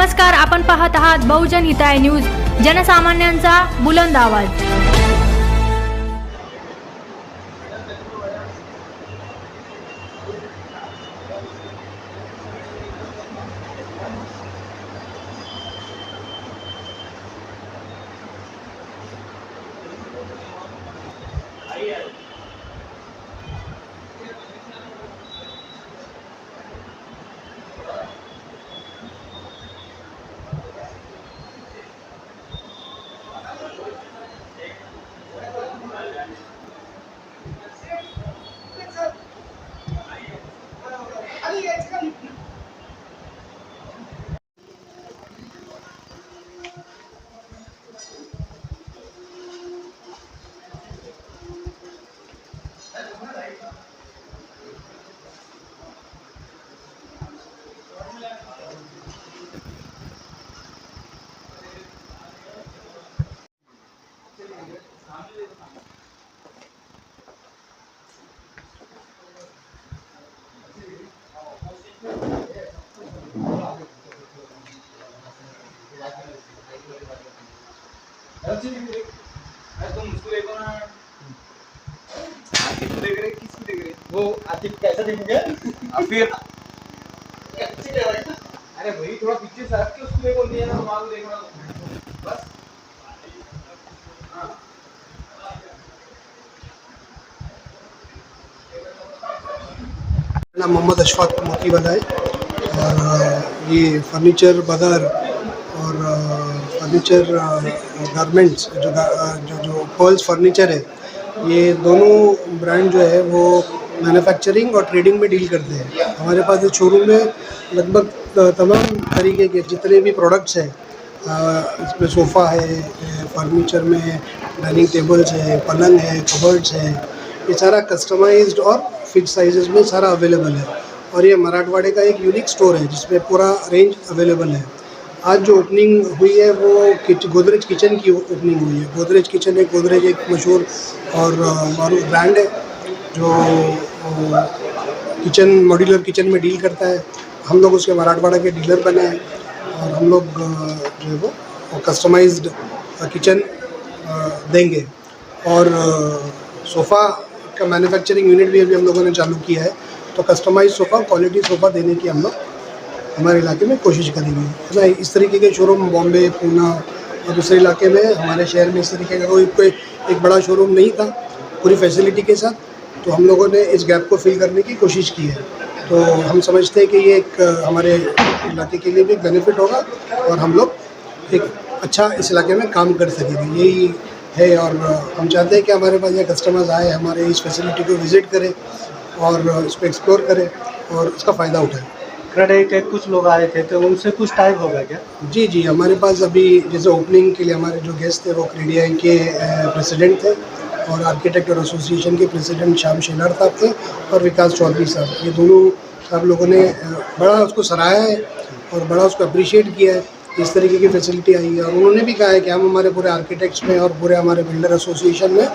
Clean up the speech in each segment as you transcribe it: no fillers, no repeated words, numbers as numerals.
नमस्कार, आपण पाहत आहात बहुजन हिताय न्यूज, जनसामान्यांचा बुलंद आवाज। वो आतिफ कैसा देखेंगे फिर अरे भाई थोड़ा पीछे से हट के उसको देखो नहीं है ना तो आगे देखना बस नाम मोहम्मद अशफाक मोती वाला है और ये फर्नीचर बाज़ार और फर्नीचर गारमेंट्स जो पर्ल्स फर्नीचर है, ये दोनों ब्रांड जो है वो मैन्युफैक्चरिंग और ट्रेडिंग में डील करते हैं। हमारे पास इस शोरूम में लगभग तमाम तरीके के जितने भी प्रोडक्ट्स हैं, इसमें सोफ़ा है, फर्नीचर में डाइनिंग टेबल्स है, पलंग है, कबर्ड्स है, ये सारा कस्टमाइज्ड और फिक्स साइजेस में सारा अवेलेबल है। और ये मराठवाड़े का एक यूनिक स्टोर है जिसमें पूरा रेंज अवेलेबल है। आज जो ओपनिंग हुई है वो गोदरेज किचन की ओपनिंग हुई है। गोदरेज किचन एक मशहूर और मारूफ ब्रांड है जो किचन मॉड्यूलर किचन में डील करता है। हम लोग उसके मराठवाड़ा के डीलर बने हैं और हम लोग जो है वो कस्टमाइज्ड किचन देंगे। और सोफ़ा का मैन्युफैक्चरिंग यूनिट भी अभी हम लोगों ने चालू किया है, तो कस्टमाइज सोफ़ा, क्वालिटी सोफ़ा देने की हम लोग हमारे इलाके में कोशिश करेंगे, है ना। इस तरीके के शोरूम बॉम्बे, पूना और दूसरे इलाके में, हमारे शहर में इस तरीके का कोई एक बड़ा शोरूम नहीं था पूरी फैसिलिटी के साथ। तो हम लोगों ने इस गैप को फिल करने की कोशिश की है। तो हम समझते हैं कि ये एक हमारे इलाके के लिए भी एक बेनिफिट होगा और हम लोग एक अच्छा इस इलाके में काम कर सकेंगे, यही है। और हम चाहते हैं कि हमारे पास ये कस्टमर्स आए, हमारे इस फैसिलिटी को विज़िट करें और इसको एक्सप्लोर करें और इसका फ़ायदा उठाएं। के कुछ लोग आए थे तो उनसे कुछ टाइम हो गया क्या? जी, हमारे पास अभी जैसे ओपनिंग के लिए हमारे जो गेस्ट थे वो क्रेडिया के प्रेसिडेंट थे और आर्किटेक्ट और एसोसिएशन के प्रेसिडेंट श्याम शेलार साहब थे और विकास चौधरी साहब। ये दोनों साहब लोगों ने बड़ा उसको सराहा है और बड़ा उसको अप्रिशिएट किया है, इस तरीके की फैसिलिटी आई है। और उन्होंने भी कहा है कि हम हमारे पूरे आर्किटेक्ट्स में और पूरे हमारे बिल्डर एसोसिएशन में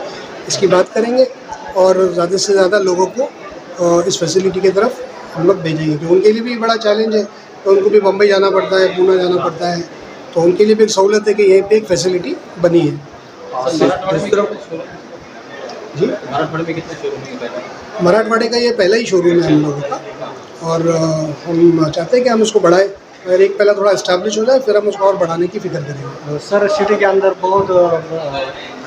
इसकी बात करेंगे और ज़्यादा से ज़्यादा लोगों को इस फैसिलिटी की तरफ हम लोग भेजेंगे। तो उनके लिए भी बड़ा चैलेंज है, तो उनको भी बम्बई जाना पड़ता है, पूना जाना पड़ता है, तो उनके लिए भी एक सहूलत है कि यहीं पे एक फैसिलिटी बनी है। जी, मराठवाड़े में कितने शोरूम है? मराठवाड़े का ये पहला ही शोरूम है हम लोगों का और हम चाहते हैं कि हम उसको बढ़ाएं और एक पहला थोड़ा इस्टेब्लिश हो जाए, फिर हम उसको और बढ़ाने की फिक्र करेंगे। सर, सिटी के अंदर बहुत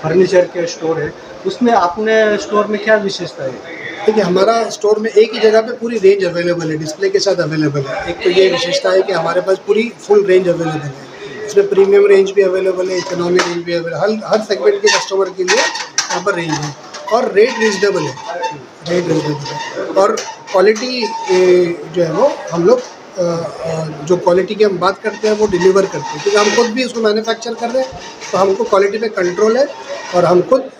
फर्नीचर के स्टोर है, उसमें अपने स्टोर में क्या विशेषता है? देखिए, हमारा स्टोर में एक ही जगह पे पूरी रेंज अवेलेबल है, डिस्प्ले के साथ अवेलेबल है। एक तो ये विशेषता है कि हमारे पास पूरी फुल रेंज अवेलेबल है। इसमें प्रीमियम रेंज भी अवेलेबल है, इकोनॉमी रेंज भी अवेलेबल, हर सेगमेंट के कस्टमर के लिए यहाँ पर रेंज है और रेट रीजनेबल है, और क्वालिटी जो है वो हम लोग जो क्वालिटी की हम बात करते हैं वो डिलीवर करते हैं, क्योंकि हम खुद भी उसको मैन्युफैक्चर कर रहे हैं, तो हमको क्वालिटी पे कंट्रोल है और हम खुद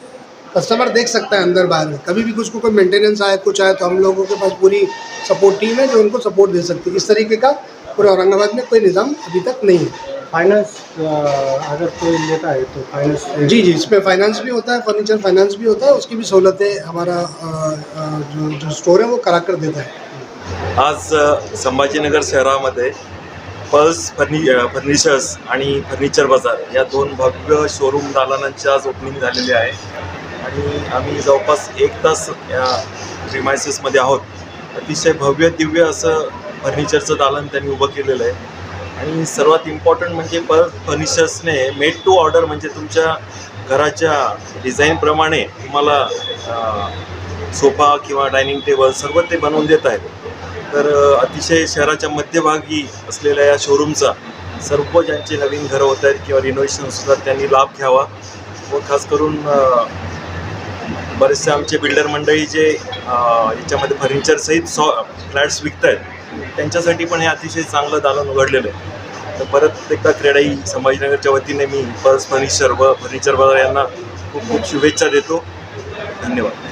कस्टमर देख सकता है अंदर बाहर में। कभी भी कुछ को कोई मेंटेनेंस आए, कुछ आए, तो हम लोगों के पास पूरी सपोर्ट टीम है जो उनको सपोर्ट दे सकती है। इस तरीके का पूरे औरंगाबाद में कोई निज़ाम अभी तक नहीं है। फाइनेंस अगर कोई लेता है तो फाइनेंस? जी, इसमें फाइनेंस भी होता है, फर्नीचर फाइनेंस भी होता है, उसकी भी सहूलतें हमारा जो स्टोर है वो करा कर देता है। आज संभाजीनगर शहरामध्ये पल्स फर्निचर्स आणि फर्निचर बाजार या दोन भव्य शोरूम दालनांची आज ओपनिंग झालेली आहे आणि आम्ही जवळपास 1 तास या प्रिमायसेसमध्ये आहोत. अतिशय भव्य दिव्य असं फर्निचरचं दालन त्यांनी उभं केलेलं आहे आणि सर्वात इम्पॉर्टंट म्हणजे पल्स फर्निचर्सने मेड टू ऑर्डर म्हणजे तुमच्या घराच्या डिझाईनप्रमाणे तुम्हाला सोफा किंवा डायनिंग टेबल सर्व ते बनवून देत आहेत. तर अतिशय शहराच्या मध्यभागी असलेल्या या शोरूमचा सर्व ज्यांचे नवीन घरं होत आहेत किंवा रिनोव्हेशनसुद्धा त्यांनी लाभ घ्यावा व खास करून बरेचसे आमचे बिल्डर मंडळी जे याच्यामध्ये फर्निचरसहित फ्लॅट्स विकत आहेत त्यांच्यासाठी पण हे अतिशय चांगलं दालन उघडलेलं आहे. तर परत एकदा क्रेडाई संभाजीनगरच्या वतीने मी पल्स फर्निचर व फर्निचर बाजार यांना खूप खूप शुभेच्छा देतो. धन्यवाद.